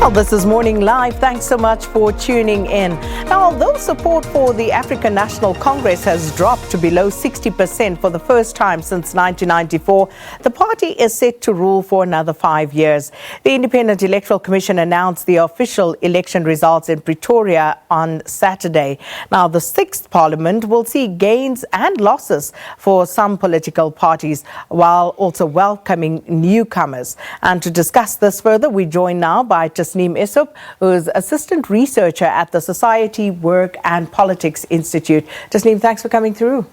Well, this is Morning Live. Thanks so much for tuning in. Now, although support for the African National Congress has dropped to below 60% for the first time since 1994, the party is set to rule for another 5 years. The Independent Electoral Commission announced the official election results in Pretoria on Saturday. Now, the 6th Parliament will see gains and losses for some political parties, while also welcoming newcomers. And to discuss this further, we join now by Tasneem Essop, who is Assistant Researcher at the Society, Work and Politics Institute. Tasneem, thanks for coming through.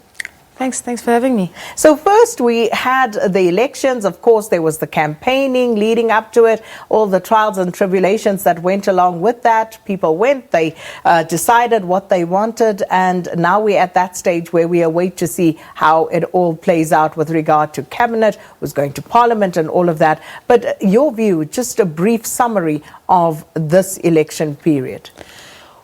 Thanks for having me. So first we had the elections. Of course, there was the campaigning leading up to it, all the trials and tribulations that went along with that. People went, they decided what they wanted, and now we're at that stage where we await to see how it all plays out with regard to cabinet, who's going to parliament and all of that. But your view, just a brief summary of this election period.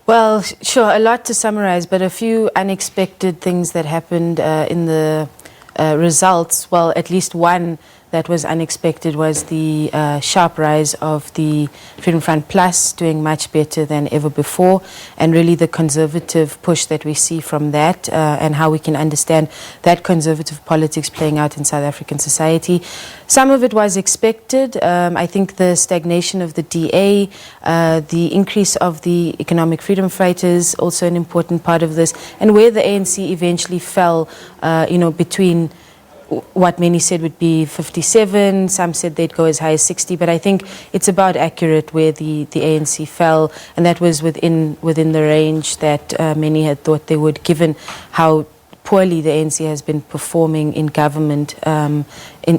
Well, sure, a lot to summarize, but a few unexpected things that happened in the results. Well, at least one that was unexpected was the sharp rise of the Freedom Front Plus, doing much better than ever before, and really the conservative push that we see from that, and how we can understand that conservative politics playing out in South African society. Some of it was expected. I think the stagnation of the DA, the increase of the economic freedom fighters, also an important part of this, and where the ANC eventually fell, between what many said would be 57, some said they'd go as high as 60, but I think it's about accurate where the ANC fell, and that was within the range that many had thought they would, given how poorly the ANC has been performing in government,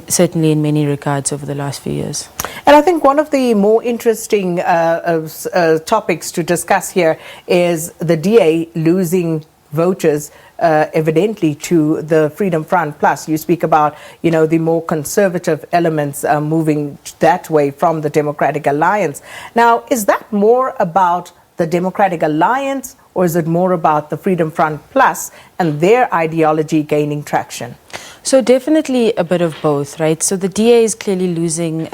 certainly in many regards over the last few years. And I think one of the more interesting topics to discuss here is the DA losing voters evidently to the Freedom Front Plus. You speak about, the more conservative elements moving that way from the Democratic Alliance. Now, is that more about the Democratic Alliance, or is it more about the Freedom Front Plus and their ideology gaining traction? So definitely a bit of both, right? So the DA is clearly losing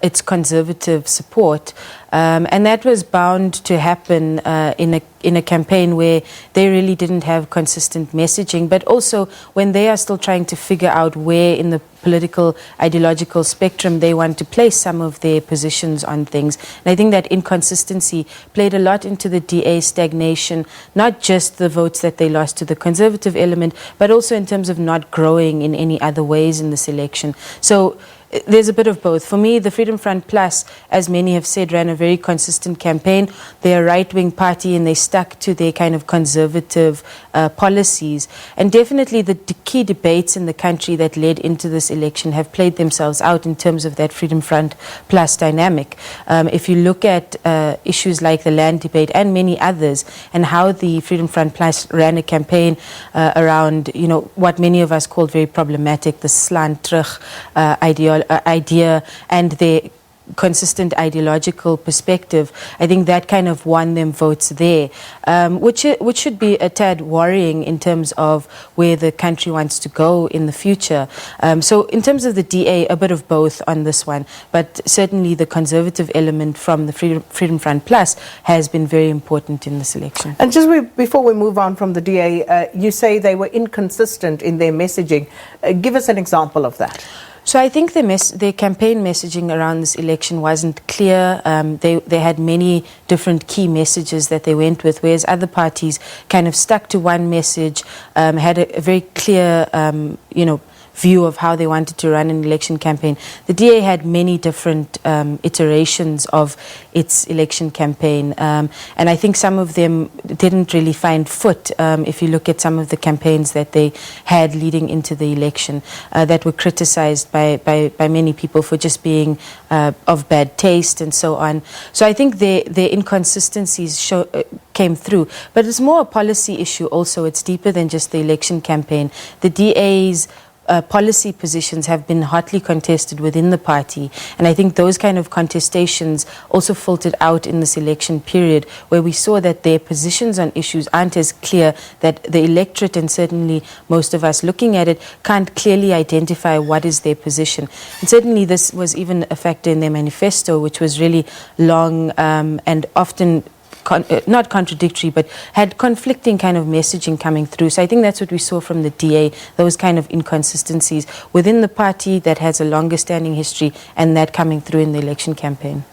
its conservative support, and that was bound to happen in a campaign where they really didn't have consistent messaging, but also when they are still trying to figure out where in the political ideological spectrum they want to place some of their positions on things. And I think that inconsistency played a lot into the DA stagnation, not just the votes that they lost to the conservative element, but also in terms of not growing in any other ways in this election. So there's a bit of both. For me, the Freedom Front Plus, as many have said, ran a very consistent campaign. They're a right-wing party and they stuck to their kind of conservative policies. And definitely the key debates in the country that led into this election have played themselves out in terms of that Freedom Front Plus dynamic. If you look at issues like the land debate and many others, and how the Freedom Front Plus ran a campaign around, what many of us called very problematic, the slant terug idea and their consistent ideological perspective, I think that kind of won them votes there, which should be a tad worrying in terms of where the country wants to go in the future. So in terms of the DA, a bit of both on this one, but certainly the conservative element from the Freedom Front Plus has been very important in this election. And just before we move on from the DA, you say they were inconsistent in their messaging. Give us an example of that. So I think their campaign messaging around this election wasn't clear. They had many different key messages that they went with, whereas other parties kind of stuck to one message, had a very clear, view of how they wanted to run an election campaign. The DA had many different iterations of its election campaign, and I think some of them didn't really find foot if you look at some of the campaigns that they had leading into the election that were criticized by many people for just being of bad taste and so on. So I think their inconsistencies came through, but it's more a policy issue also. It's deeper than just the election campaign. The DA's policy positions have been hotly contested within the party. And I think those kind of contestations also filtered out in this election period, where we saw that their positions on issues aren't as clear, that the electorate, and certainly most of us looking at it, can't clearly identify what is their position. And certainly this was even a factor in their manifesto, which was really long and often not contradictory, but had conflicting kind of messaging coming through. So I think that's what we saw from the DA, those kind of inconsistencies within the party that has a longer standing history, and that coming through in the election campaign.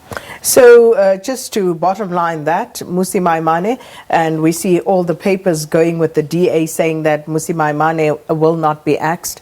So just to bottom line that, Mmusi Maimane, and we see all the papers going with the DA saying that Mmusi Maimane will not be axed.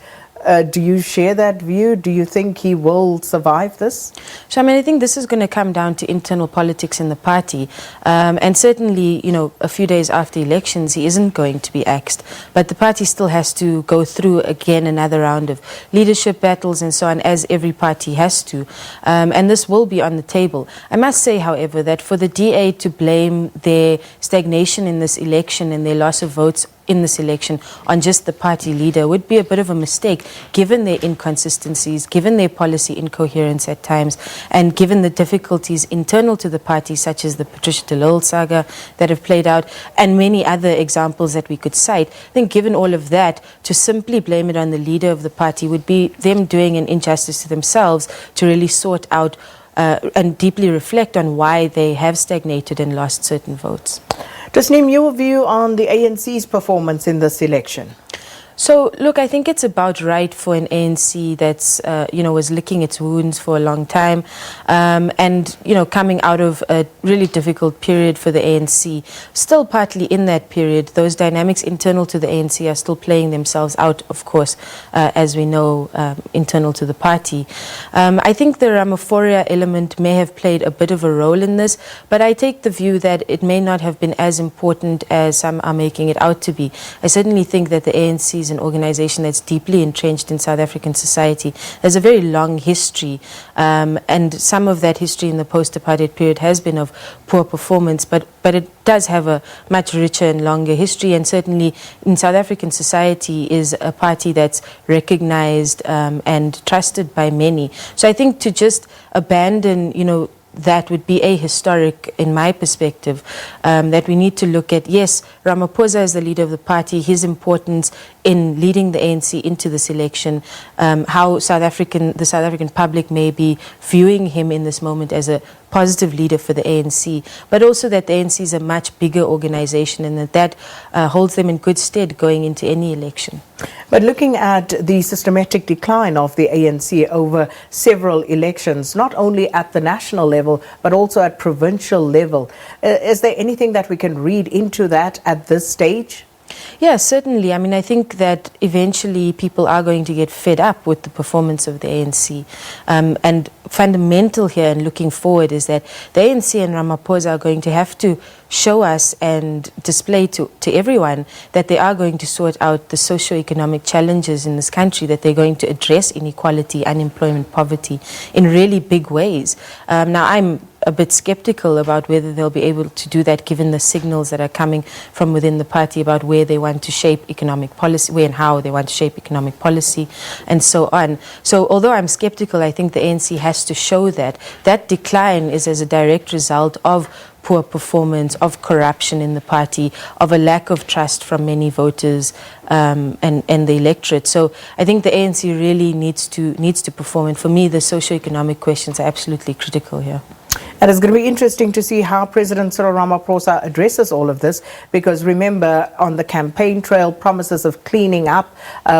Do you share that view? Do you think he will survive this? So, I mean, I think this is going to come down to internal politics in the party. And certainly, you know, a few days after elections, he isn't going to be axed. But the party still has to go through, again, another round of leadership battles and so on, as every party has to. And this will be on the table. I must say, however, that for the DA to blame their stagnation in this election and their loss of votes in this election on just the party leader would be a bit of a mistake, given their inconsistencies, given their policy incoherence at times, and given the difficulties internal to the party, such as the Patricia de Lille saga that have played out, and many other examples that we could cite. I think given all of that, to simply blame it on the leader of the party would be them doing an injustice to themselves to really sort out and deeply reflect on why they have stagnated and lost certain votes. Tasneem, your view on the ANC's performance in this election? So, look, I think it's about right for an ANC that's, was licking its wounds for a long time and, coming out of a really difficult period for the ANC. Still partly in that period, those dynamics internal to the ANC are still playing themselves out, of course, as we know, internal to the party. I think the Ramaphosa element may have played a bit of a role in this, but I take the view that it may not have been as important as some are making it out to be. I certainly think that the ANC is an organization that's deeply entrenched in South African society. There's a very long history, and some of that history in the post-apartheid period has been of poor performance, but it does have a much richer and longer history, and certainly in South African society is a party that's recognized and trusted by many. So I think to just abandon, that would be ahistoric in my perspective, that we need to look at, yes, Ramaphosa as the leader of the party, his importance in leading the ANC into this election, how the South African public may be viewing him in this moment as a positive leader for the ANC, but also that the ANC is a much bigger organization and that holds them in good stead going into any election. But looking at the systematic decline of the ANC over several elections, not only at the national level, but also at provincial level, is there anything that we can read into that at this stage? Yeah, certainly. I mean, I think that eventually people are going to get fed up with the performance of the ANC. And fundamental here and looking forward is that the ANC and Ramaphosa are going to have to show us and display to everyone that they are going to sort out the socio-economic challenges in this country, that they're going to address inequality, unemployment, poverty in really big ways. Now, I'm a bit skeptical about whether they'll be able to do that, given the signals that are coming from within the party about where they want to shape economic policy, where and how they want to shape economic policy, and so on. So although I'm skeptical, I think the ANC has to show that decline is as a direct result of poor performance, of corruption in the party, of a lack of trust from many voters and the electorate. So I think the ANC really needs to perform. And for me, the socio-economic questions are absolutely critical here. And it's going to be interesting to see how President Cyril Ramaphosa addresses all of this, because remember, on the campaign trail, promises of cleaning up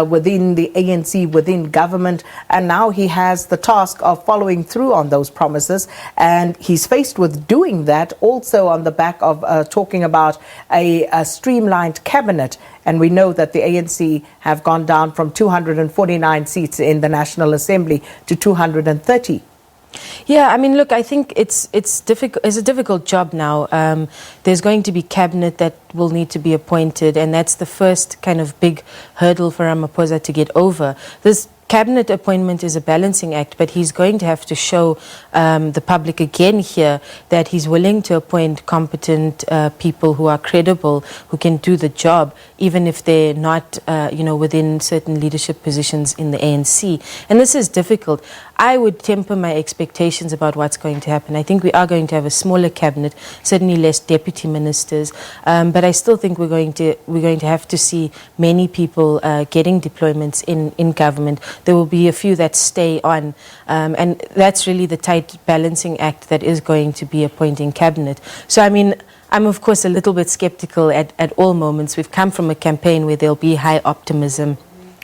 within the ANC, within government, and now he has the task of following through on those promises, and he's faced with doing that also on the back of talking about a streamlined cabinet. And we know that the ANC have gone down from 249 seats in the National Assembly to 230. Yeah, I mean, look, I think it's difficult. It's a difficult job now. There's going to be cabinet that will need to be appointed, and that's the first kind of big hurdle for Ramaphosa to get over. This cabinet appointment is a balancing act, but he's going to have to show the public again here that he's willing to appoint competent people who are credible, who can do the job, even if they're not, within certain leadership positions in the ANC. And this is difficult. I would temper my expectations about what's going to happen. I think we are going to have a smaller cabinet, certainly less deputy ministers, but I still think we're going to have to see many people getting deployments in government. There will be a few that stay on, and that's really the tight balancing act that is going to be appointing cabinet. So, I mean, I'm of course a little bit skeptical at all moments. We've come from a campaign where there'll be high optimism,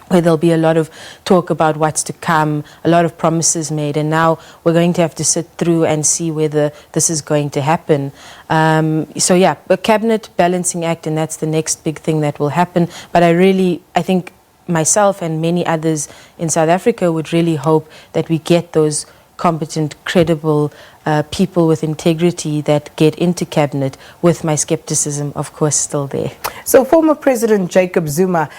where there'll be a lot of talk about what's to come, a lot of promises made, and now we're going to have to sit through and see whether this is going to happen. So yeah, a cabinet balancing act, and that's the next big thing that will happen. But I think myself and many others in South Africa would really hope that we get those competent, credible people with integrity that get into cabinet, with my skepticism, of course, still there. So former President Jacob Zuma,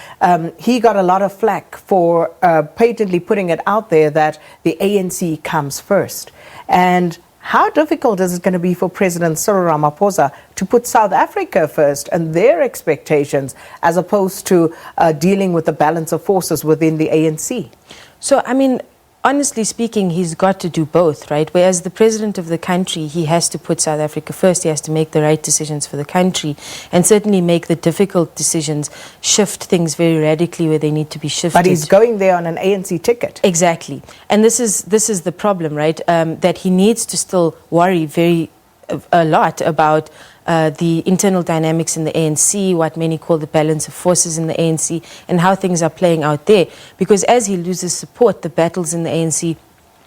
he got a lot of flack for patently putting it out there that the ANC comes first. And how difficult is it going to be for President Cyril Ramaphosa to put South Africa first and their expectations, as opposed to dealing with the balance of forces within the ANC? So, I mean, honestly speaking, he's got to do both, right? Whereas the president of the country, he has to put South Africa first. He has to make the right decisions for the country, and certainly make the difficult decisions, shift things very radically where they need to be shifted. But he's going there on an ANC ticket. Exactly. And this is the problem, right? That he needs to still worry a lot about the internal dynamics in the ANC, what many call the balance of forces in the ANC, and how things are playing out there. Because as he loses support, the battles in the ANC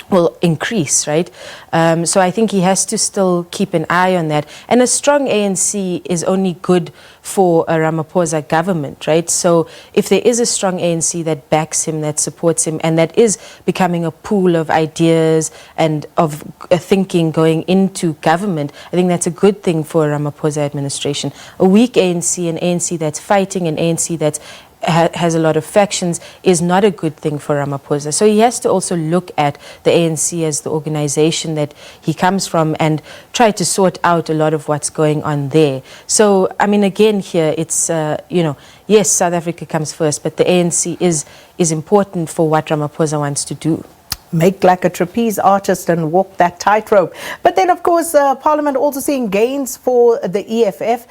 will increase, right? So I think he has to still keep an eye on that. And a strong ANC is only good for a Ramaphosa government, right? So if there is a strong ANC that backs him, that supports him, and that is becoming a pool of ideas and of thinking going into government, I think that's a good thing for a Ramaphosa administration. A weak ANC, an ANC that's fighting, an ANC that's has a lot of factions, is not a good thing for Ramaphosa. So he has to also look at the ANC as the organization that he comes from and try to sort out a lot of what's going on there. So, I mean, again here, it's, yes, South Africa comes first, but the ANC is important for what Ramaphosa wants to do. Make like a trapeze artist and walk that tightrope. But then, of course, Parliament also seeing gains for the EFF.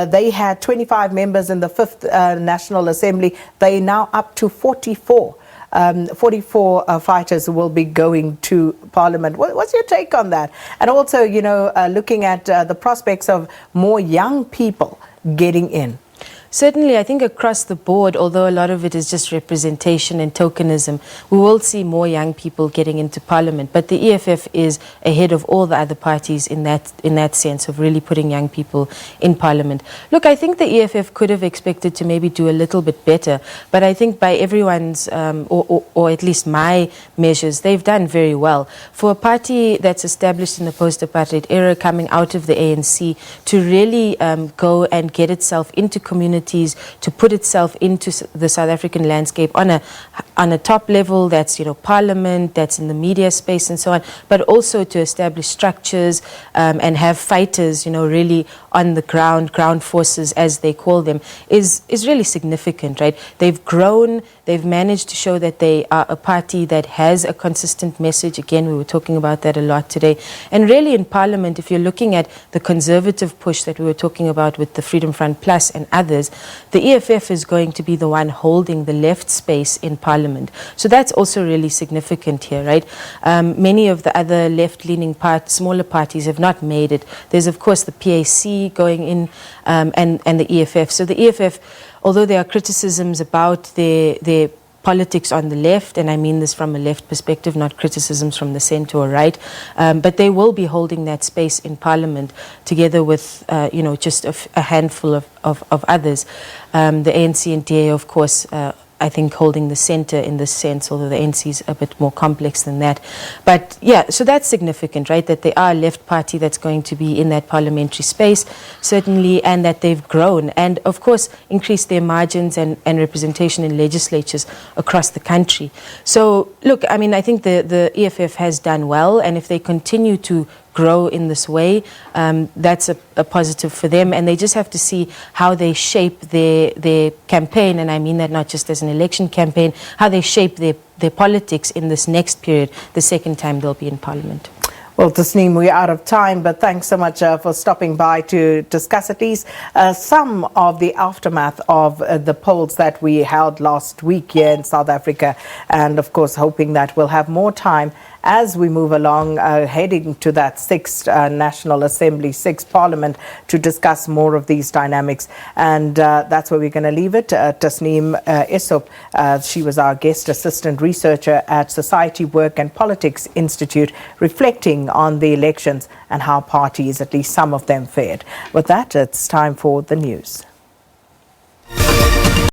They had 25 members in the 5th National Assembly. They're now up to 44. 44 fighters who will be going to Parliament. What's your take on that? And also, looking at the prospects of more young people getting in. Certainly, I think across the board, although a lot of it is just representation and tokenism, we will see more young people getting into Parliament. But the EFF is ahead of all the other parties in that sense of really putting young people in Parliament. Look, I think the EFF could have expected to maybe do a little bit better, but I think by everyone's, or at least my measures, they've done very well. For a party that's established in the post-apartheid era, coming out of the ANC, to really go and get itself into communities, to put itself into the South African landscape on a top level, that's Parliament, that's in the media space and so on, but also to establish structures and have fighters, really on the ground forces as they call them, is really significant, right? They've grown, they've managed to show that they are a party that has a consistent message. Again, we were talking about that a lot today. And really in Parliament, if you're looking at the conservative push that we were talking about with the Freedom Front Plus and others, the EFF is going to be the one holding the left space in Parliament. So that's also really significant here, right? Many of the other left-leaning smaller parties have not made it. There's, of course, the PAC going in and the EFF. So the EFF, although there are criticisms about their politics on the left, and I mean this from a left perspective, not criticisms from the centre or right, but they will be holding that space in Parliament together with, just a handful of others. The ANC and DA, of course, I think, holding the centre in this sense, although the NC is a bit more complex than that. But yeah, so that's significant, right, that they are a left party that's going to be in that parliamentary space, certainly, and that they've grown and, of course, increased their margins and representation in legislatures across the country. So, look, I mean, I think the EFF has done well, and if they continue to grow in this way, that's a positive for them, and they just have to see how they shape their campaign, and I mean that not just as an election campaign, how they shape their politics in this next period, the second time they'll be in Parliament. Well, Tasneem, we're out of time, but thanks so much for stopping by to discuss at least some of the aftermath of the polls that we held last week here in South Africa, and of course hoping that we'll have more time as we move along, heading to that 6th National Assembly, 6th Parliament, to discuss more of these dynamics. And that's where we're going to leave it. Tasneem Essop, she was our guest assistant researcher at Society, Work and Politics Institute, reflecting on the elections and how parties, at least some of them, fared. With that, it's time for the news.